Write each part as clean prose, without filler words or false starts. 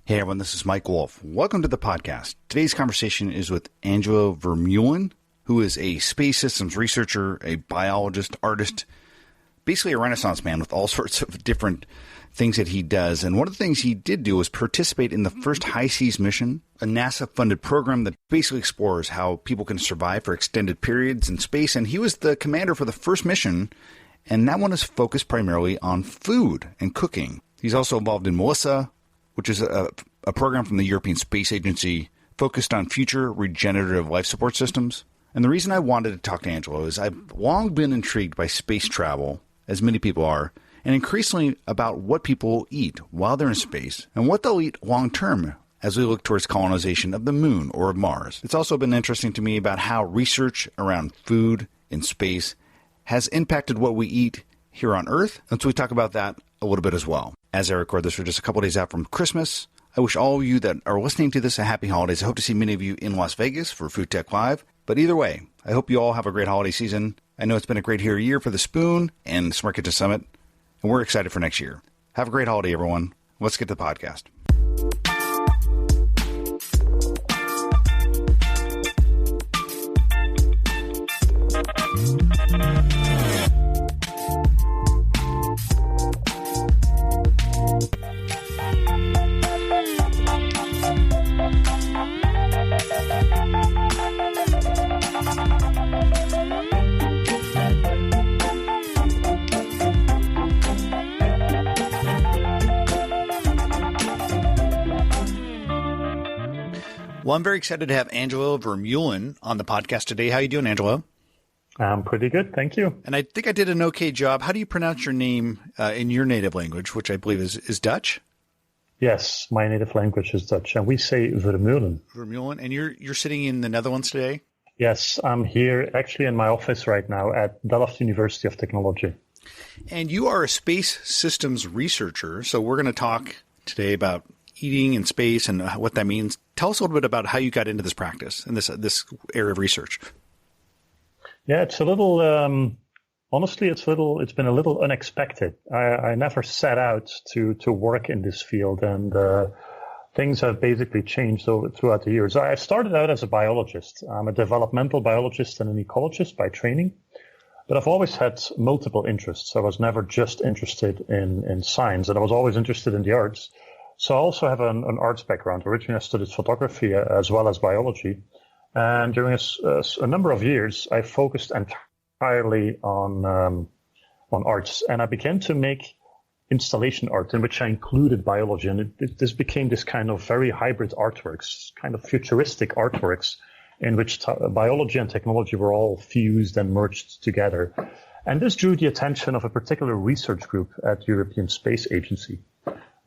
Hey everyone, this is Mike Wolf. Welcome to the podcast. Today's conversation is with Angelo Vermeulen, who is a space systems researcher, a biologist, artist, basically a Renaissance man with all sorts of different things that he does. And one of the things he did do was participate in the first High Seas mission, a NASA-funded program that basically explores how people can survive for extended periods in space. And he was the commander for the first mission, and that one is focused primarily on food and cooking. He's also involved in Melissa, which is a program from the European Space Agency focused on future regenerative life support systems. And the reason I wanted to talk to Angelo is I've long been intrigued by space travel, as many people are, and increasingly about what people eat while they're in space and what they'll eat long term as we look towards colonization of the moon or of Mars. It's also been interesting to me about how research around food in space has impacted what we eat here on Earth. And so we talk about that a little bit as well. As I record this, we're just a couple days out from Christmas. I wish all of you that are listening to this a happy holidays. I hope to see many of you in Las Vegas for Food Tech Live. But either way, I hope you all have a great holiday season. I know it's been a great year for the Spoon and Smart Kitchen Summit, and we're excited for next year. Have a great holiday, everyone. Let's get to the podcast. Well, I'm very excited to have Angelo Vermeulen on the podcast today. How are you doing, Angelo? I'm pretty good, thank you. And I think I did an okay job. How do you pronounce your name in your native language, which I believe is Dutch? Yes, my native language is Dutch, and we say Vermeulen. Vermeulen. And you're sitting in the Netherlands today? Yes, I'm here actually in my office right now at Delft University of Technology. And you are a space systems researcher, so we're going to talk today about eating in space and what that means. Tell us a little bit about how you got into this practice and this area of research. Yeah, it's a little, honestly, it's been a little unexpected. I never set out to work in this field, and things have basically changed throughout the years. I started out as a biologist. I'm a developmental biologist and an ecologist by training, but I've always had multiple interests. I was never just interested in science, and I was always interested in the arts. So I also have an arts background. Originally, I studied photography as well as biology. And during a number of years, I focused entirely on arts. And I began to make installation art in which I included biology. And this became this kind of very hybrid artworks, kind of futuristic artworks in which biology and technology were all fused and merged together. And this drew the attention of a particular research group at the European Space Agency.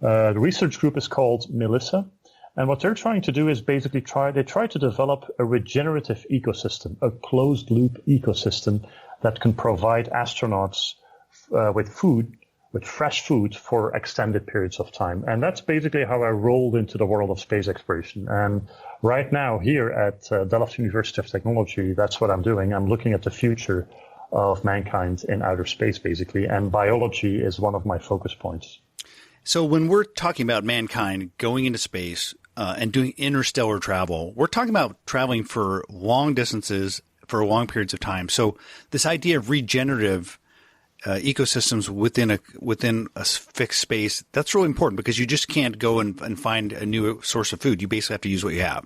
The research group is called Melissa, and what they're trying to do is basically try to develop a regenerative ecosystem, a closed-loop ecosystem that can provide astronauts with fresh food for extended periods of time. And that's basically how I rolled into the world of space exploration. And right now here at Delft University of Technology, that's what I'm doing. I'm looking at the future of mankind in outer space, basically, and biology is one of my focus points. So when we're talking about mankind going into space and doing interstellar travel, we're talking about traveling for long distances for long periods of time. So this idea of regenerative ecosystems within a fixed space, that's really important because you just can't go and find a new source of food. You basically have to use what you have.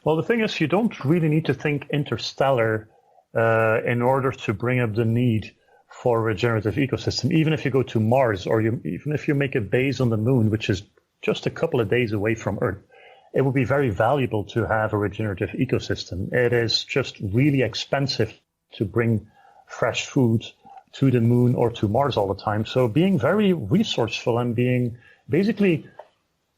Well, the thing is, you don't really need to think interstellar in order to bring up the need for a regenerative ecosystem. Even if you go to Mars or even if you make a base on the moon, which is just a couple of days away from Earth, it would be very valuable to have a regenerative ecosystem. It is just really expensive to bring fresh food to the moon or to Mars all the time. So being very resourceful and being basically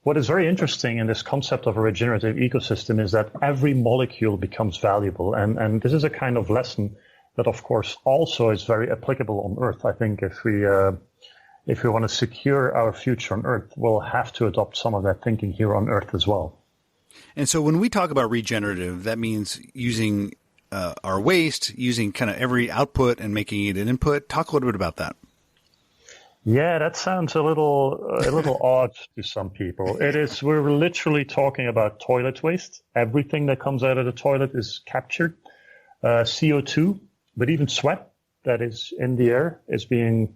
what is very interesting in this concept of a regenerative ecosystem is that every molecule becomes valuable. And this is a kind of lesson that, of course, also is very applicable on Earth. I think if we want to secure our future on Earth, we'll have to adopt some of that thinking here on Earth as well. And so when we talk about regenerative, that means using our waste, using kind of every output and making it an input. Talk a little bit about that. Yeah, that sounds a little odd to some people. It is. We're literally talking about toilet waste. Everything that comes out of the toilet is captured. CO2, but even sweat that is in the air is being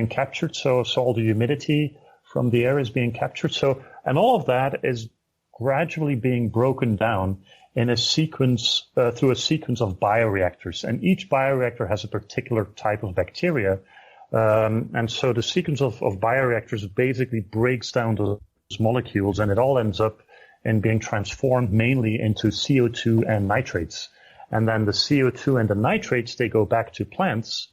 captured. So all the humidity from the air is being captured. So, and all of that is gradually being broken down in a sequence through a sequence of bioreactors, and each bioreactor has a particular type of bacteria. And so the sequence of bioreactors basically breaks down those molecules, and it all ends up in being transformed mainly into CO2 and nitrates. And then the CO2 and the nitrates, they go back to plants,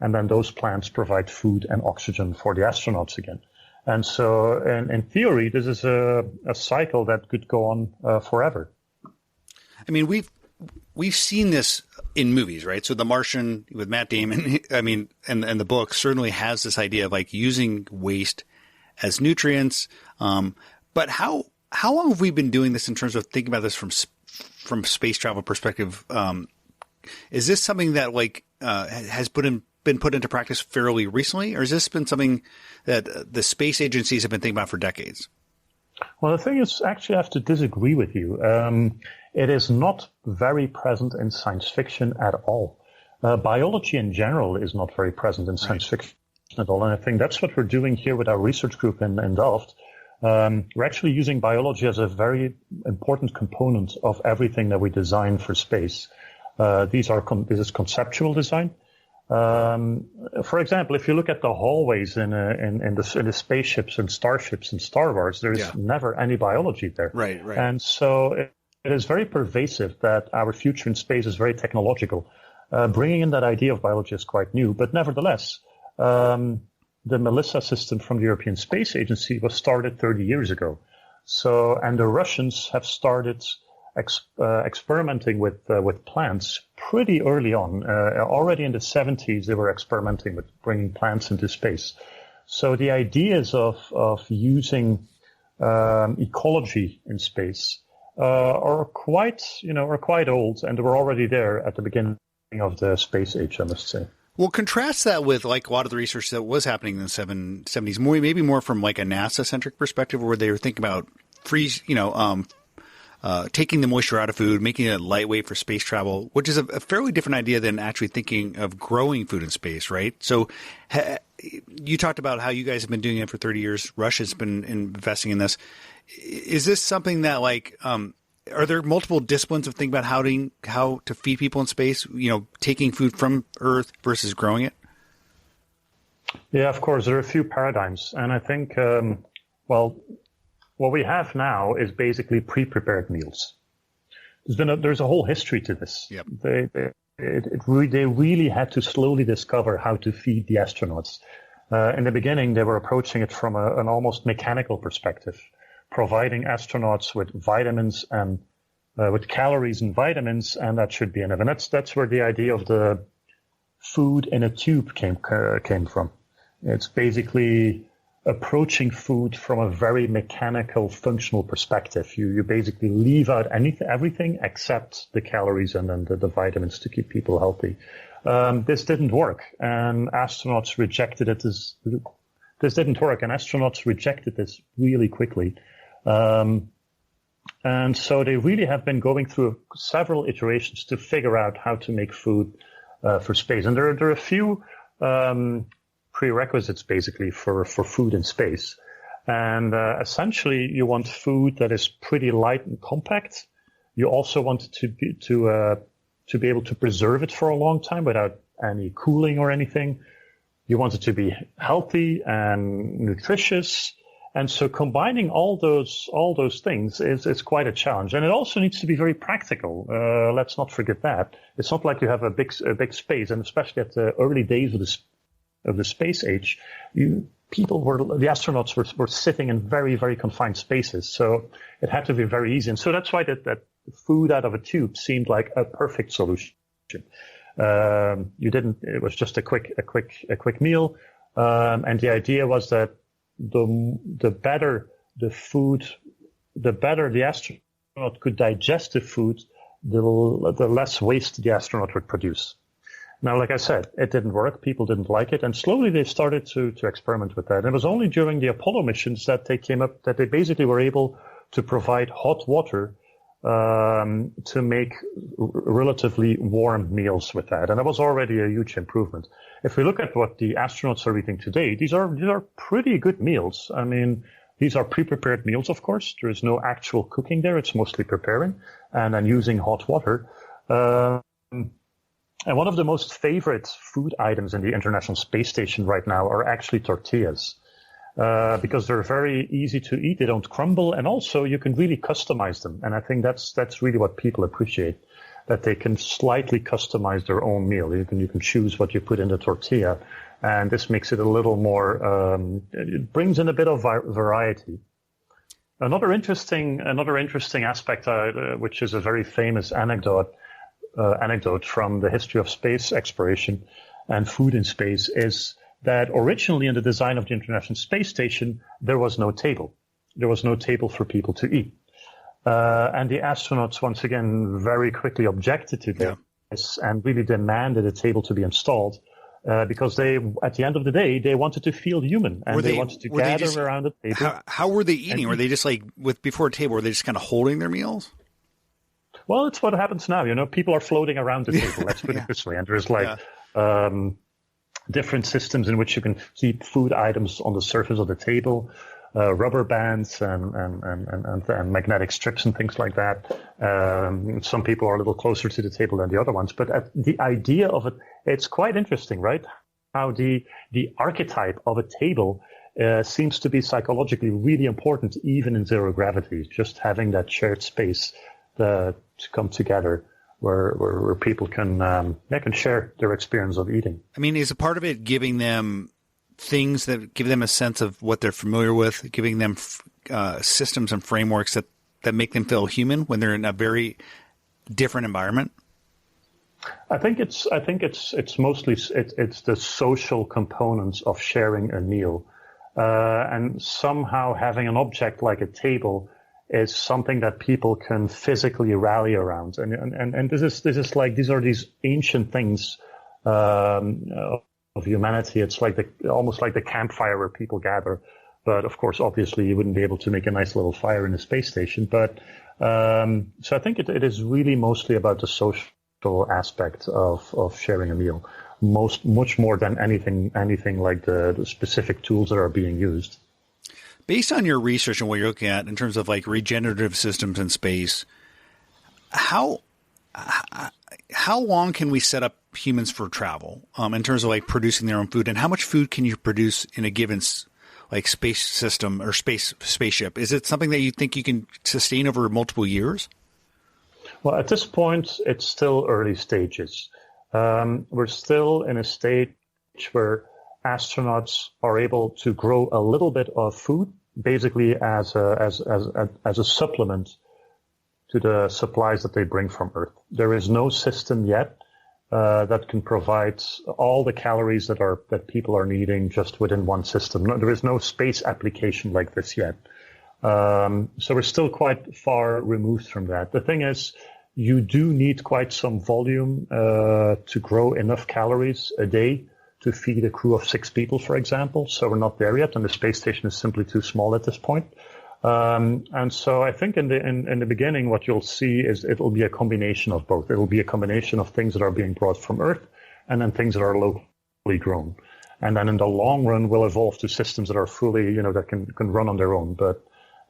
and then those plants provide food and oxygen for the astronauts again. And so in theory, this is a cycle that could go on forever. I mean, we've seen this in movies, right? So The Martian with Matt Damon, I mean, and the book certainly has this idea of like using waste as nutrients. But how long have we been doing this in terms of thinking about this from space travel perspective? Is this something that like has been put into practice fairly recently, or has this been something that the space agencies have been thinking about for decades? Well, the thing is, actually, I have to disagree with you. It is not very present in science fiction at all. Biology in general is not very present in science fiction at all. And I think that's what we're doing here with our research group in Delft. We're actually using biology as a very important component of everything that we design for space. This is conceptual design. For example, if you look at the hallways in the spaceships and starships and Star Wars, there's never any biology there. Right. And so it is very pervasive that our future in space is very technological. Bringing in that idea of biology is quite new, but nevertheless, the Melissa system from the European Space Agency was started 30 years ago. So, and the Russians have started experimenting with plants pretty early on. Already in the 70s, they were experimenting with bringing plants into space. So the ideas of using ecology in space are quite old, and they were already there at the beginning of the space age, I must say. Well, contrast that with like a lot of the research that was happening in the 70s, maybe more from like a NASA-centric perspective, where they were thinking about taking the moisture out of food, making it lightweight for space travel, which is a fairly different idea than actually thinking of growing food in space, right? So you talked about how you guys have been doing it for 30 years. Russia's been investing in this. Is this something that like are there multiple disciplines of thinking about how to feed people in space, taking food from Earth versus growing it? Yeah, of course. There are a few paradigms. And I think, what we have now is basically pre-prepared meals. There's a whole history to this. Yep. They really had to slowly discover how to feed the astronauts. In the beginning, they were approaching it from an almost mechanical perspective, providing astronauts with vitamins and with calories and vitamins, and that should be enough. And that's where the idea of the food in a tube came from. It's basically approaching food from a very mechanical, functional perspective. You basically leave out everything except the calories and then the vitamins to keep people healthy. This didn't work, and astronauts rejected it this didn't work, and astronauts rejected this really quickly. And so they really have been going through several iterations to figure out how to make food for space. And there are a few prerequisites basically for food in space. And essentially you want food that is pretty light and compact. You also want it to be able to preserve it for a long time without any cooling or anything. You want it to be healthy and nutritious. And so combining all those things is quite a challenge. And it also needs to be very practical. Let's not forget that. It's not like you have a big space, and especially at the early days of the space age, the astronauts were sitting in very, very confined spaces. So it had to be very easy. And so that's why that food out of a tube seemed like a perfect solution. It was just a quick meal. And the idea was that the better the food, the better the astronaut could digest the food, the less waste the astronaut would produce. Now, like I said, it didn't work. People didn't like it. And slowly they started to experiment with that. And it was only during the Apollo missions that they came up, that they basically were able to provide hot water to make relatively warm meals with that. And that was already a huge improvement. If we look at what the astronauts are eating today, these are pretty good meals. I mean, these are pre-prepared meals, of course. There is no actual cooking there. It's mostly preparing and then using hot water. And one of the most favorite food items in the International Space Station right now are actually tortillas, because they're very easy to eat. They don't crumble, and also you can really customize them. And I think that's really what people appreciate, that they can slightly customize their own meal. You can choose what you put in the tortilla, and this makes it a little more. It brings in a bit of variety. Another interesting aspect, which is a very famous anecdote from the history of space exploration and food in space, is that originally in the design of the International Space Station, there was no table. There was no table for people to eat. And the astronauts, once again, very quickly objected to this and really demanded a table to be installed, because they, at the end of the day, they wanted to feel human, and they wanted to gather around the table. How were they eating? Were they just like, before a table, were they just kind of holding their meals? Well, it's what happens now. You know, people are floating around the table. Let's put it this way. And there's different systems in which you can keep food items on the surface of the table, rubber bands and magnetic strips and things like that. Some people are a little closer to the table than the other ones. But the idea of it, it's quite interesting, right? How the archetype of a table seems to be psychologically really important, even in zero gravity. Just having that shared space to come together, where people can share their experience of eating. I mean, is a part of it giving them things that give them a sense of what they're familiar with, giving them systems and frameworks that make them feel human when they're in a very different environment? I think it's mostly it's the social components of sharing a meal, and somehow having an object like a table is something that people can physically rally around, and this is like, these are these ancient things of humanity. It's like almost like the campfire where people gather, but of course, obviously, you wouldn't be able to make a nice little fire in a space station. But so I think it is really mostly about the social aspect of sharing a meal, much more than anything like the specific tools that are being used. Based on your research and what you're looking at in terms of like regenerative systems in space, how long can we set up humans for travel in terms of like producing their own food, and how much food can you produce in a given like space system or spaceship? Is it something that you think you can sustain over multiple years? Well, at this point, it's still early stages. We're still in a stage where astronauts are able to grow a little bit of food, basically as a supplement to the supplies that they bring from Earth. There is no system yet that can provide all the calories that people are needing just within one system. No, there is no space application like this yet. So we're still quite far removed from that. The thing is, you do need quite some volume to grow enough calories a day to feed a crew of 6 people, for example. So we're not there yet, and the space station is simply too small at this point. And so I think in the beginning, what you'll see is it will be a combination of both. It will be a combination of things that are being brought from Earth and then things that are locally grown. And then in the long run, we'll evolve to systems that are fully, that can run on their own. But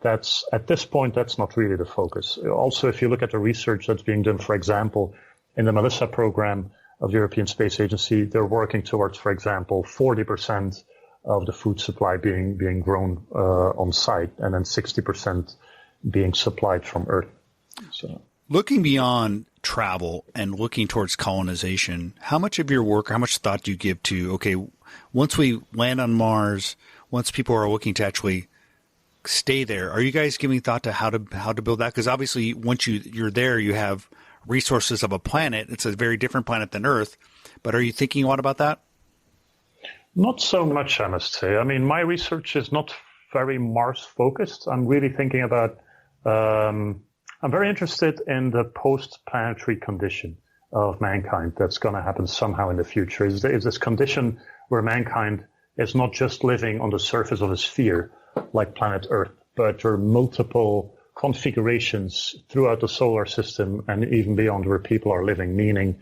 at this point, that's not really the focus. Also, if you look at the research that's being done, for example, in the Melissa program of the European Space Agency, they're working towards, for example, 40% of the food supply being grown on site, and then 60% being supplied from Earth. So, looking beyond travel and looking towards colonization, how much of your work, how much thought do you give to, okay, once we land on Mars, once people are looking to actually stay there, are you guys giving thought to how to build that? Because obviously, once you're there, you have resources of a planet. It's a very different planet than Earth. But are you thinking a lot about that? Not so much, I must say. I mean, my research is not very Mars-focused. I'm really thinking about, I'm very interested in the post-planetary condition. of mankind that's going to happen somehow in the future. Is this condition where mankind is not just living on the surface of a sphere like planet Earth, but there are multiple configurations throughout the solar system and even beyond where people are living, meaning,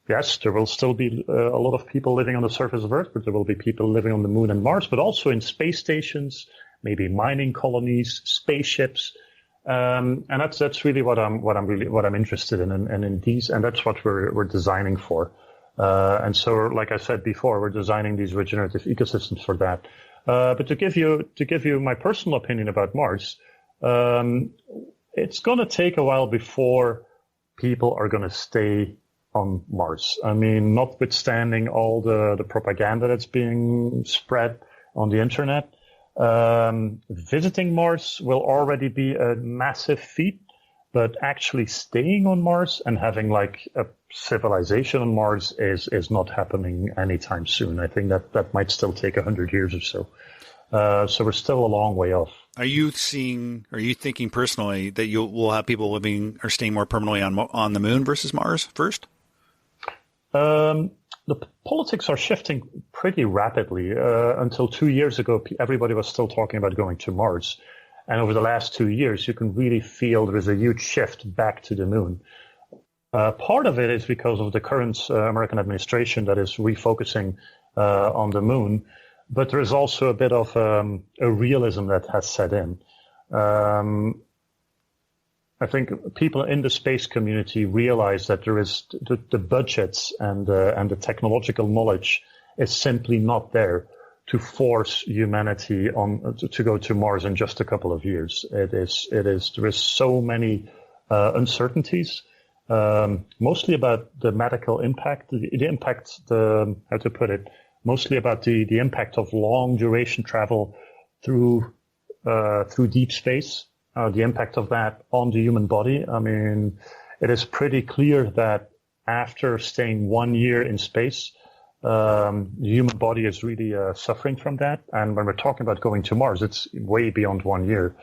yes, there will still be a lot of people living on the surface of Earth, but there will be people living on the Moon and Mars, but also in space stations, maybe mining colonies, spaceships, and that's really what I'm interested in, and in these, and that's what we're designing for. And so, like I said before, we're designing these regenerative ecosystems for that. But to give you my personal opinion about Mars, it's going to take a while before people are going to stay on Mars. I mean, notwithstanding all the propaganda that's being spread on the internet, visiting Mars will already be a massive feat, but actually staying on Mars and having like a civilization on Mars is not happening anytime soon. I think that might still take 100 years or so. So we're still a long way off. Are you thinking personally that we'll have people living or staying more permanently on the Moon versus Mars first? The politics are shifting pretty rapidly. Until 2 years ago, everybody was still talking about going to Mars. And over the last 2 years, you can really feel there is a huge shift back to the Moon. Part of it is because of the current American administration that is refocusing on the Moon. But there is also a bit of a realism that has set in. I think people in the space community realize that there is the budgets and the technological knowledge is simply not there to force humanity to go to Mars in just a couple of years. There is so many uncertainties, mostly about the medical impact, how to put it, mostly about the impact of long duration travel through deep space. The impact of that on the human body. I mean, it is pretty clear that after staying 1 year in space, the human body is really suffering from that. And when we're talking about going to Mars, it's way beyond 1 year.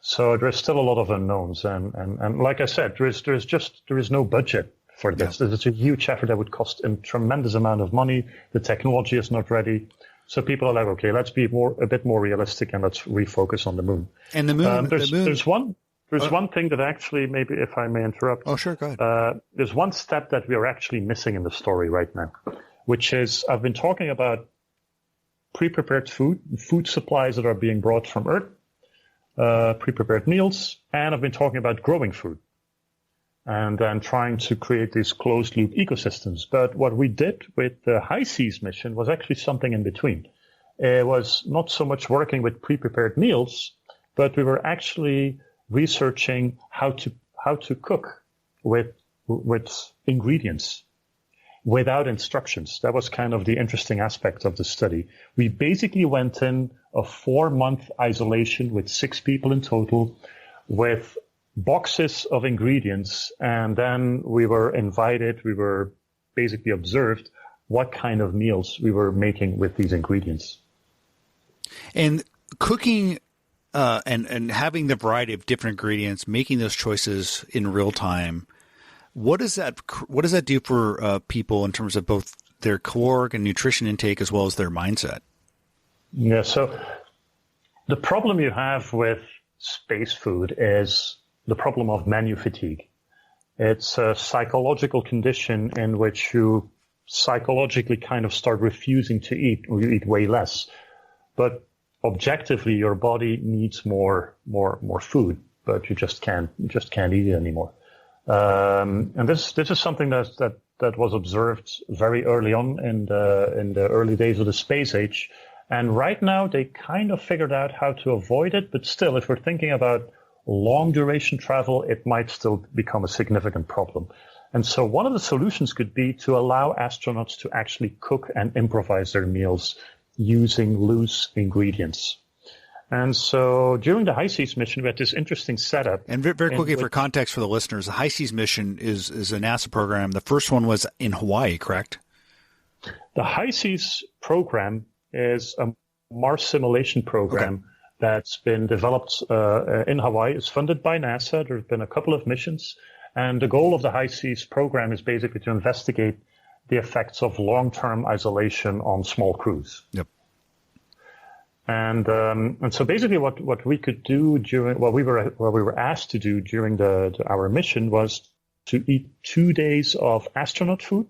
So there's still a lot of unknowns. And like I said, there is no budget for this. Yeah. It's a huge effort that would cost a tremendous amount of money. The technology is not ready. So people are like, okay, let's be a bit more realistic and let's refocus on the Moon. And the Moon, there's one thing that actually, maybe if I may interrupt. Oh, sure, go ahead. There's one step that we are actually missing in the story right now, which is I've been talking about pre-prepared food supplies that are being brought from Earth, pre-prepared meals, and I've been talking about growing food. And then trying to create these closed-loop ecosystems. But what we did with the High Seas mission was actually something in between. It was not so much working with pre-prepared meals, but we were actually researching how to cook with ingredients without instructions. That was kind of the interesting aspect of the study. We basically went in a 4-month isolation with 6 people in total with boxes of ingredients, and then we were basically observed what kind of meals we were making with these ingredients. And cooking and having the variety of different ingredients, making those choices in real time, what does that do for people in terms of both their caloric and nutrition intake as well as their mindset? Yeah, so the problem you have with space food is the problem of menu fatigue. It's a psychological condition in which you psychologically kind of start refusing to eat, or you eat way less. But objectively, your body needs more food, but you just can't eat it anymore. And this is something that was observed very early on in the early days of the space age. And right now, they kind of figured out how to avoid it. But still, if we're thinking about long duration travel, it might still become a significant problem. And so one of the solutions could be to allow astronauts to actually cook and improvise their meals using loose ingredients. And so during the High Seas mission, we had this interesting setup. And very quickly, for context for the listeners, the High Seas mission is a NASA program. The first one was in Hawaii, correct? The High Seas program is a Mars simulation program. Okay. That's been developed in Hawaii. It's funded by NASA. There have been a couple of missions. And the goal of the High Seas program is basically to investigate the effects of long-term isolation on small crews. Yep. And so basically what we could do during what we were asked to do during our mission was to eat 2 days of astronaut food,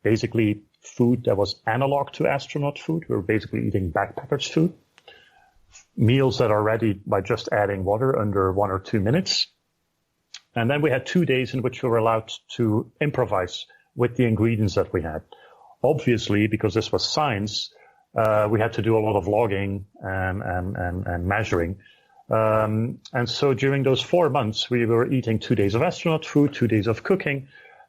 basically food that was analog to astronaut food. We were basically eating backpackers' food, meals that are ready by just adding water under 1 or 2 minutes. And then we had 2 days in which we were allowed to improvise with the ingredients that we had. Obviously, because this was science, we had to do a lot of logging and measuring. And so during those 4 months, we were eating 2 days of astronaut food, 2 days of cooking.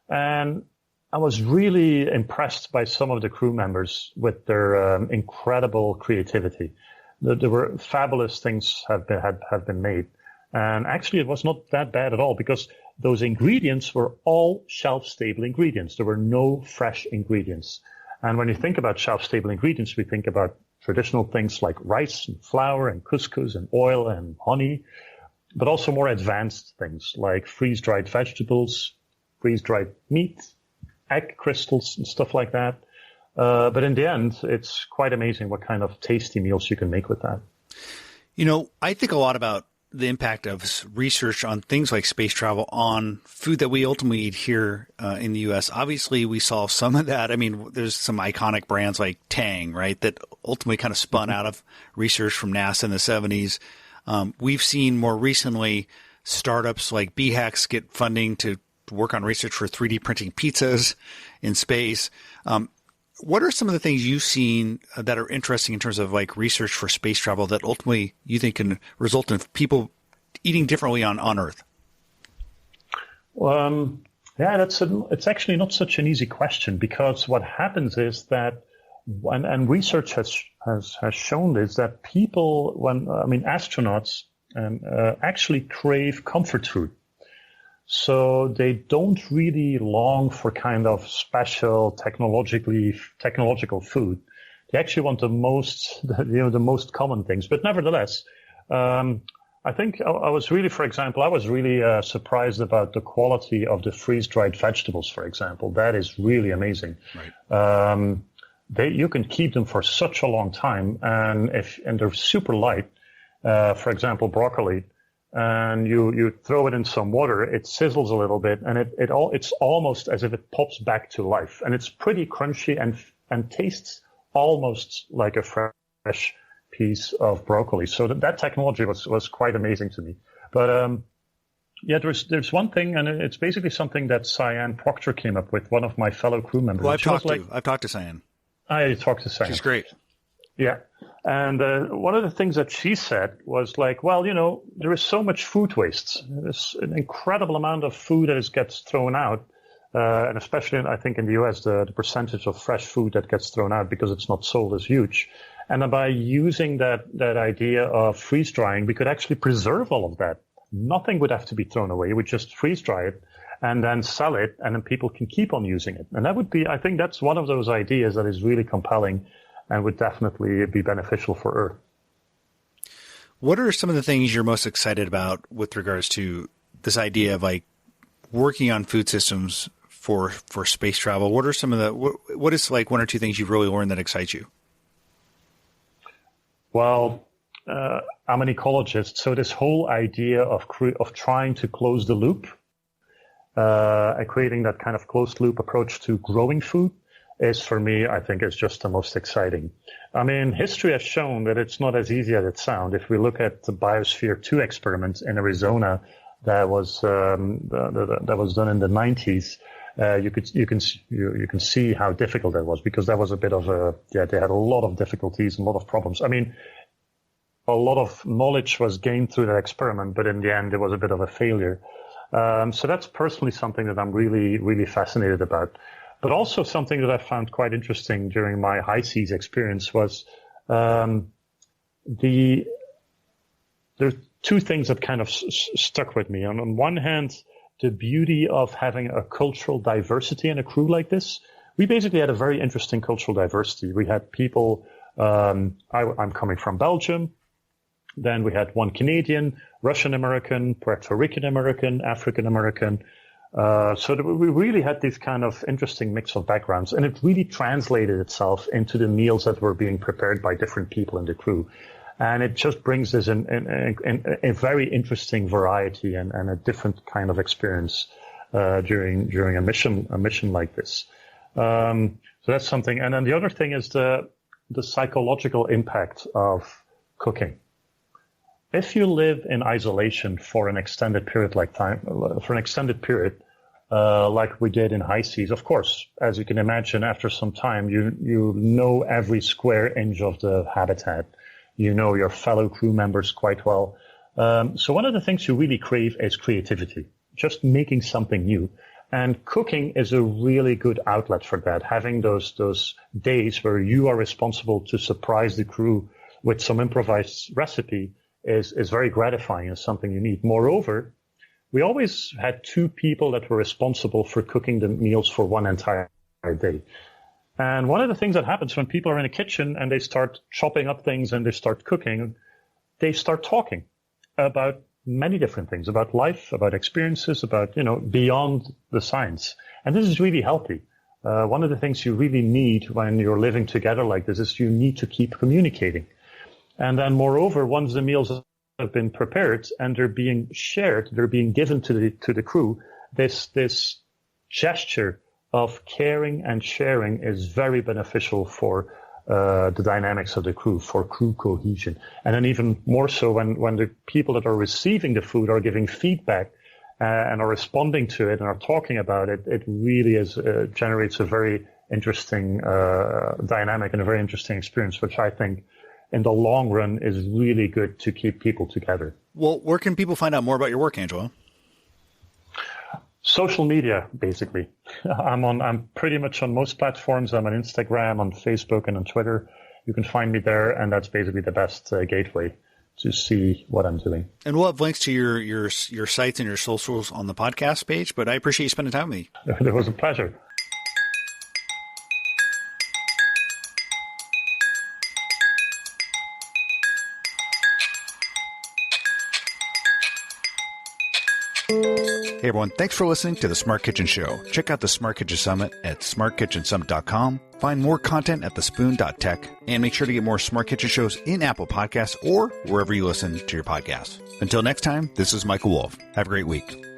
And I was really impressed by some of the crew members with their incredible creativity. There were fabulous things have been made. And actually, it was not that bad at all because those ingredients were all shelf-stable ingredients. There were no fresh ingredients. And when you think about shelf-stable ingredients, we think about traditional things like rice and flour and couscous and oil and honey, but also more advanced things like freeze-dried vegetables, freeze-dried meat, egg crystals and stuff like that. But in the end, it's quite amazing what kind of tasty meals you can make with that. You know, I think a lot about the impact of research on things like space travel on food that we ultimately eat here in the U.S. Obviously, we saw some of that. I mean, there's some iconic brands like Tang, right, that ultimately kind of spun out of research from NASA in the 70s. We've seen more recently startups like BHAX get funding to work on research for 3D printing pizzas in space. What are some of the things you've seen that are interesting in terms of like research for space travel that ultimately you think can result in people eating differently on Earth? Yeah, it's actually not such an easy question because what happens is that, and research has shown this, that people, astronauts actually crave comfort food. So they don't really long for kind of special technological food. They actually want the most common things. But nevertheless, I think I was really surprised about the quality of the freeze-dried vegetables, for example. That is really amazing. Right. You can keep them for such a long time, and they're super light. For example, broccoli. And you throw it in some water, it sizzles a little bit, and it's almost as if it pops back to life. And it's pretty crunchy and tastes almost like a fresh piece of broccoli. So that technology was quite amazing to me. But yeah, there's one thing, and it's basically something that Cyan Proctor came up with, one of my fellow crew members. Well, I've talked to Cyan. I talked to Cyan. She's great. Yeah. And one of the things that she said was like, well, there is so much food waste. There's an incredible amount of food that gets thrown out. And especially, I think, in the US, the percentage of fresh food that gets thrown out because it's not sold is huge. And by using that idea of freeze drying, we could actually preserve all of that. Nothing would have to be thrown away. We just freeze dry it and then sell it, and then people can keep on using it. And I think that's one of those ideas that is really compelling and would definitely be beneficial for Earth. What are some of the things you're most excited about with regards to this idea of like working on food systems for space travel? What are some of what is like one or two things you've really learned that excites you? Well, I'm an ecologist, so this whole idea of trying to close the loop, creating that kind of closed loop approach to growing food, is for me, I think, is just the most exciting. I mean, history has shown that it's not as easy as it sounds. If we look at the Biosphere 2 experiment in Arizona that was done in the 90s, you can see how difficult that was, because that was a bit of they had a lot of difficulties and a lot of problems. I mean, a lot of knowledge was gained through that experiment, but in the end, it was a bit of a failure. So that's personally something that I'm really, really fascinated about. But also something that I found quite interesting during my high seas experience was there are two things that kind of stuck with me. On one hand, the beauty of having a cultural diversity in a crew like this. We basically had a very interesting cultural diversity. We had people, I'm coming from Belgium. Then we had one Canadian, Russian American, Puerto Rican American, African American. So that we really had this kind of interesting mix of backgrounds, and it really translated itself into the meals that were being prepared by different people in the crew. And it just brings us a very interesting variety and a different kind of experience during a mission like this. So that's something. And then the other thing is the psychological impact of cooking. If you live in isolation for an extended period like we did in high seas, of course, as you can imagine, after some time, you know every square inch of the habitat. You know your fellow crew members quite well. So one of the things you really crave is creativity, just making something new. And cooking is a really good outlet for that. Having those days where you are responsible to surprise the crew with some improvised recipe is very gratifying and something you need. Moreover, we always had two people that were responsible for cooking the meals for one entire day. And one of the things that happens when people are in a kitchen and they start chopping up things and they start cooking, they start talking about many different things, about life, about experiences, about, beyond the science. And this is really healthy. One of the things you really need when you're living together like this is you need to keep communicating. And then moreover, once the meals have been prepared and they're being shared, they're being given to the crew, this gesture of caring and sharing is very beneficial for the dynamics of the crew, for crew cohesion. And then even more so when the people that are receiving the food are giving feedback and are responding to it and are talking about it, it really generates a very interesting dynamic and a very interesting experience, which I think in the long run is really good to keep people together. Well, where can people find out more about your work, Angelo? Social media, basically. I'm pretty much on most platforms. I'm on Instagram, on Facebook, and on Twitter. You can find me there, and that's basically the best gateway to see what I'm doing. And we'll have links to your sites and your socials on the podcast page, but I appreciate you spending time with me. It was a pleasure. Hey everyone, thanks for listening to The Smart Kitchen Show. Check out the Smart Kitchen Summit at smartkitchensummit.com. Find more content at thespoon.tech, and make sure to get more Smart Kitchen shows in Apple Podcasts or wherever you listen to your podcasts. Until next time, this is Michael Wolf. Have a great week.